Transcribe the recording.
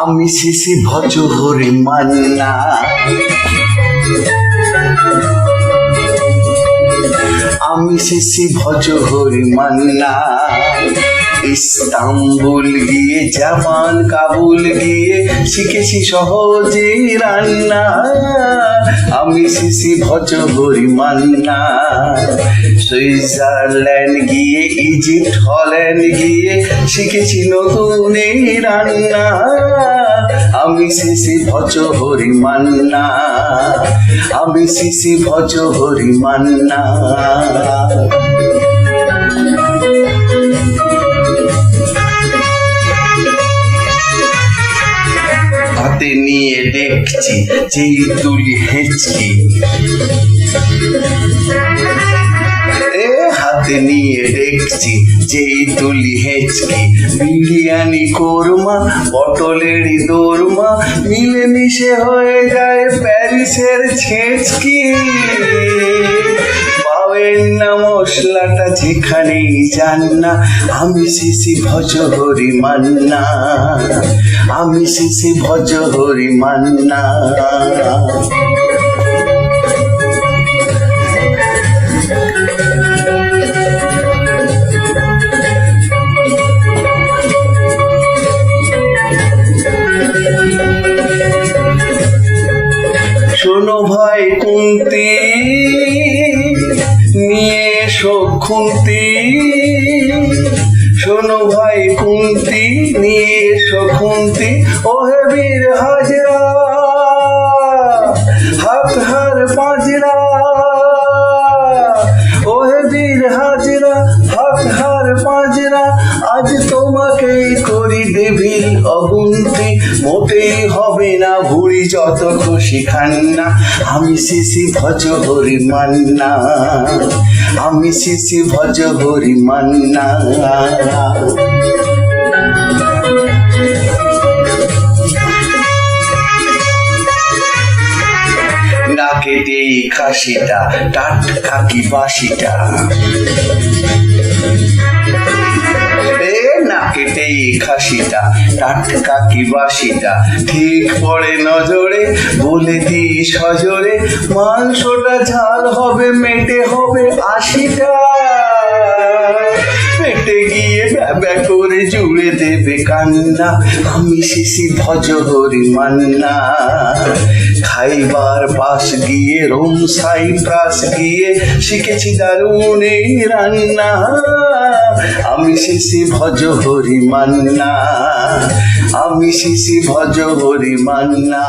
আমি শিশি ভজ হরি মান্না, আমি শিশি ভজ হরি মান্না। ইস্তাম্বুল গিয়ে জাপান কাবুল গিয়ে শিখেছি সহজে রান্না, আমি শিশি ভজ হরি মান্না। সুইজারল্যান্ড গিয়ে ইজিপ্ট হল্যান্ড গিয়ে শিখেছি নতুন এই রান্না, আমি শিশি ভজ হরি মান্না, আমি শিশি ভজ হরি মান্না। হাতে নিয়ে দেখছি যেই তুলি হেঁচকি, হাতে নিয়ে দেখছি যেই তুলি হেঁচকি। বিরিয়ানি কোরমা পটলেরই দোরমা মিলেমিশে হয়ে যায় প্যারিসের ছেঁচকি। পাবেন না মশলাটা যেখানেই যান না, আমি শিশি ভজ হরি মান্না, আমি শিশি ভজ হরি মান্না। শোনো ভাই কুন্তি নিয়ে এসো খুন্তি, শোনো ভাই কুন্তি নিয়ে এসো খুন্তি। ওহে বীর হাজরা হাত হার পাঁজরা, ওহে বীর হাজরা হাত হার পাঁজরা। আজ তোমাকেই করি দেবীর অগুন্তি, মোটেই হবে না ভুড়ি যত খুশি খান্না, আমি শিশি ভজ হরি মান্না, আমি শিশি ভজ হরি মান্না। না কেটে খাসিটা টাটকা কি বাসিটা, না কেটে খাসিটা টাটকা কি বাসিটা। ঠিক পড়ে নজরে বলে দি সজরে, মাংসটা ঝাল হবে মেটে হবে 80টা। পেটে গিয়ে ব্যাব্যা করে জুড়ে দেবে কান্না, আমি শিশি ভজ হরি মান্না। খাইবার পাশ গিয়ে রোম সাইপ্রাস গিয়ে শিখেছি দারুণ এই রান্না, আমি শিশি ভজ হরি মান্না, আমি শিশি ভজ হরি মান্না।